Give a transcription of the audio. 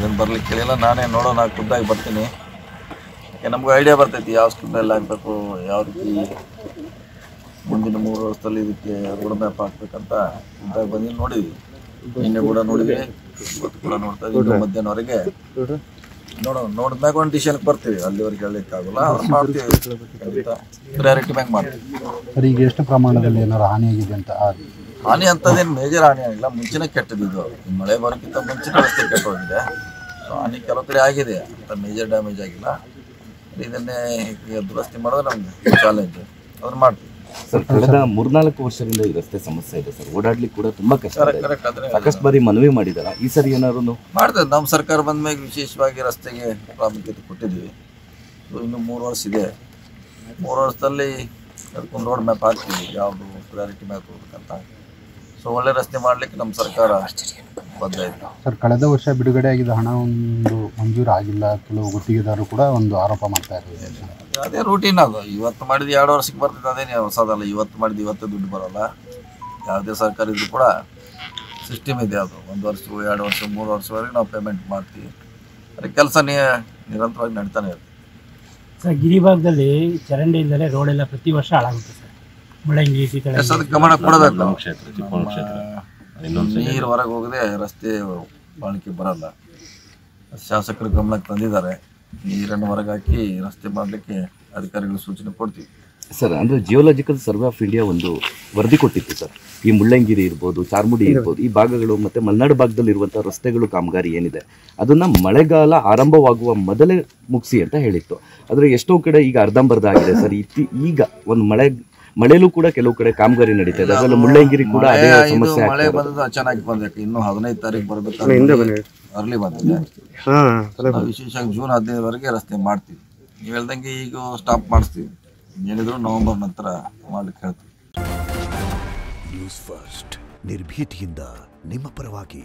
ಅದನ್ನು ಬರ್ಲಿಕ್ಕೆ ಕೇಳಿಲ್ಲ. ನಾನೇ ನೋಡೋಣ ಖುದ್ದಾಗಿ ಬರ್ತೀನಿ. ನಮಗೂ ಐಡಿಯಾ ಬರ್ತೈತಿ ಯಾವ ಸ್ಕೀಮಲ್ಲಿ ಆಗಬೇಕು, ಯಾವ ರೀತಿ ಮುಂದಿನ 3 ವರ್ಷದಲ್ಲಿ ಇದಕ್ಕೆ ರೋಡ್ ಮ್ಯಾಪ್ ಹಾಕ್ಬೇಕಂತ ಖುದ್ದಾಗಿ ಬಂದು ನೋಡಿದ್ವಿ. ನಿನ್ನೆ ಕೂಡ ನೋಡಿದ್ವಿ, ಇವತ್ತು ಕೂಡ ನೋಡ್ತಾ ಇದ್ದೀವಿ. ಮಧ್ಯಾಹ್ನವರೆಗೆ ನೋಡಿದ್ಮ್ಯಾಗ ಒಂದು ಡಿಸಿಷನ್ಗೆ ಬರ್ತೀವಿ. ಅಲ್ಲಿವರೆಗೆ ಹೇಳಲಿಕ್ಕಾಗಲ್ಲ, ಮಾಡ್ತೀವಿ. ಖಂಡಿತ ಪ್ರಯಾರಿಟಿ ಮ್ಯಾಗ ಮಾಡ್ತೀವಿ. ಸರ್, ಈಗ ಎಷ್ಟು ಪ್ರಮಾಣದಲ್ಲಿ ಏನಾದ್ರು ಹಾನಿಯಾಗಿದೆ ಅಂತ? ಹಾನಿ ಅಂಥದ್ದೇನು ಮೇಜರ್ ಹಾನಿ ಆಗಿಲ್ಲ. ಮುಂಚೆನೇ ಕೆಟ್ಟದಿದ್ದು, ಮಳೆ ಬರೋಕ್ಕಿಂತ ಮುಂಚೆನೇ ರಸ್ತೆ ಕೆಟ್ಟೋಗಿದೆ. ಸೊ ಹಾನಿ ಕೆಲವು ಕಡೆ ಆಗಿದೆ, ಅಂತ ಮೇಜರ್ ಡ್ಯಾಮೇಜ್ ಆಗಿಲ್ಲ. ಇದನ್ನೇ ದುರಸ್ತಿ ಮಾಡೋದು ನಮ್ಗೆ ಚಾಲೆಂಜ್, ಅದನ್ನು ಮಾಡ್ತೀವಿ. ಸರ್, ಕಳೆದ 3-4 ವರ್ಷದಿಂದ ಈ ರಸ್ತೆ ಸಮಸ್ಯೆ ಇದೆ ಸರ್. ಓಡಾಡ್ಲಿಕ್ಕೆ ಕೂಡ ತುಂಬಾ ಕಷ್ಟ. ಕರೆಕ್ಟ್ ಆದರೆ ಸಾಕಷ್ಟು ಬಾರಿ ಮನವಿ ಮಾಡಿದಾರ. ಈ ಸರಿ ಏನಾದ್ರು ಮಾಡ್ತೇವೆ. ನಮ್ಮ ಸರ್ಕಾರ ಬಂದ ಮೇಲೆ ವಿಶೇಷವಾಗಿ ರಸ್ತೆಗೆ ಪ್ರಾಮುಖ್ಯತೆ ಕೊಟ್ಟಿದ್ದೀವಿ. ಸೊ ಇನ್ನು 3 ವರ್ಷ ಇದೆ. 3 ವರ್ಷದಲ್ಲಿ ಅದಕ್ಕೊಂದು ರೋಡ್ ಮ್ಯಾಪ್ ಹಾಕ್ತೀವಿ, ಯಾವುದು ಪ್ರಯಾರಿಟಿ ಮ್ಯಾಪ್ ಹೋಗ್ಬೇಕಂತ. ಸೊ ಒಳ್ಳೆ ರಸ್ತೆ ಮಾಡಲಿಕ್ಕೆ ನಮ್ಮ ಸರ್ಕಾರ ಬದ್ಧ ಇದೆ. ಸರ್, ಕಳೆದ ವರ್ಷ ಬಿಡುಗಡೆ ಆಗಿದ್ದ ಹಣ ಒಂದು ಮಂಜೂರು ಆಗಿಲ್ಲ, ಕೆಲವು ಗುತ್ತಿಗೆದಾರರು ಕೂಡ ಒಂದು ಆರೋಪ ಮಾಡ್ತಾ ಇದ್ದಾರೆ. ಅದೇ ರೂಟೀನ್ ಅದು. ಇವತ್ತು ಮಾಡಿದ 2 ವರ್ಷಕ್ಕೆ ಬರ್ತದೆ, ಅದೇನೇ ಹೊಸದಲ್ಲ. ಇವತ್ತು ಮಾಡಿದ ಇವತ್ತೇ ದುಡ್ಡು ಬರೋಲ್ಲ. ಯಾವುದೇ ಸರ್ಕಾರ ಇದ್ರೂ ಕೂಡ ಸಿಸ್ಟಮ್ ಇದೆ. ಅದು 1 ವರ್ಷ 2 ವರ್ಷ 3 ವರ್ಷವರೆಗೆ ನಾವು ಪೇಮೆಂಟ್ ಮಾಡ್ತೀವಿ. ಅದಕ್ಕೆ ಕೆಲಸ ನಿರಂತರವಾಗಿ ನಡೀತಾನೆ ಇರುತ್ತೆ. ಸರ್, ಗಿರಿಭಾಗದಲ್ಲಿ ಚರಂಡಿ ಇಲ್ಲದೆ ರೋಡೆಲ್ಲ ಪ್ರತಿ ವರ್ಷ ಹಾಳಾಗುತ್ತೆ ಸರ್. ಮಳೆಂಗಿ ಅದಕ್ಕೆ ಗಮನ ಕೊಡಬೇಕು. ನೀರು ಹೊರಗೆ ಹೋಗದೆ ರಸ್ತೆ ಬಾಳಿಕೆ ಬರಲ್ಲ. ಶಾಸಕರು ಗಮನಕ್ಕೆ ತಂದಿದ್ದಾರೆ. ನೀರನ್ನು ಹೊರಗೆ ಹಾಕಿ ರಸ್ತೆ ಮಾಡಲಿಕ್ಕೆ ಅಧಿಕಾರಿಗಳು ಸೂಚನೆ ಕೊಡ್ತೀವಿ. ಸರ್, ಅಂದರೆ ಜಿಯೋಲಾಜಿಕಲ್ ಸರ್ವೆ ಆಫ್ ಇಂಡಿಯಾ ಒಂದು ವರದಿ ಕೊಟ್ಟಿತ್ತು ಸರ್. ಈ ಮುಳ್ಳಂಗಿರಿ ಇರ್ಬೋದು, ಚಾರ್ಮುಡಿ ಇರ್ಬೋದು, ಈ ಭಾಗಗಳು ಮತ್ತು ಮಲೆನಾಡು ಭಾಗದಲ್ಲಿರುವಂಥ ರಸ್ತೆಗಳು ಕಾಮಗಾರಿ ಏನಿದೆ ಅದನ್ನು ಮಳೆಗಾಲ ಆರಂಭವಾಗುವ ಮೊದಲೇ ಮುಗಿಸಿ ಅಂತ ಹೇಳಿತ್ತು. ಆದರೆ ಎಷ್ಟೋ ಕಡೆ ಈಗ ಅರ್ಧಂಬರ್ಧ ಆಗಿದೆ ಸರ್. ಈಗ ಒಂದು ಮಳೆಲೂ ಕೂಡ ಕೆಲವು ಕಡೆ ಕಾಮಗಾರಿ ನಡೀತಾ ಇದೆ. ಅದರಲ್ಲಿ ಮುಳ್ಳಂಗಿರಿ ಕೂಡ ಅದೇ ಸಮಸ್ಯೆ. ಮಳೆ ಬಂದದ್ದು ಚೆನ್ನಾಗಿ ಬಂದಕ್ಕೆ ಇನ್ನು 15 ತಾರೀಕು ಬರಬೇಕಾದ್ರೆ ಅರ್ಲಿ ಬಂದಿದೆ. ವಿಶೇಷವಾಗಿ ಜೂನ್ 15ವರೆಗೆ ರಸ್ತೆ ಮಾಡ್ತೀವಿ. ನೀವು ಹೇಳ್ದಂಗೆ ಈಗ ಸ್ಟಾಪ್ ಮಾಡಿಸ್ತೀವಿ. ಏನಿದ್ರು ನವೆಂಬರ್ ನಂತರ ಮಾಡ್ಲಿಕ್ಕೆ ಹೇಳ್ತೀವಿ. ನ್ಯೂಸ್ ಫಸ್ಟ್, ನಿರ್ಭೀತಿಯಿಂದ ನಿಮ್ಮ ಪರವಾಗಿ.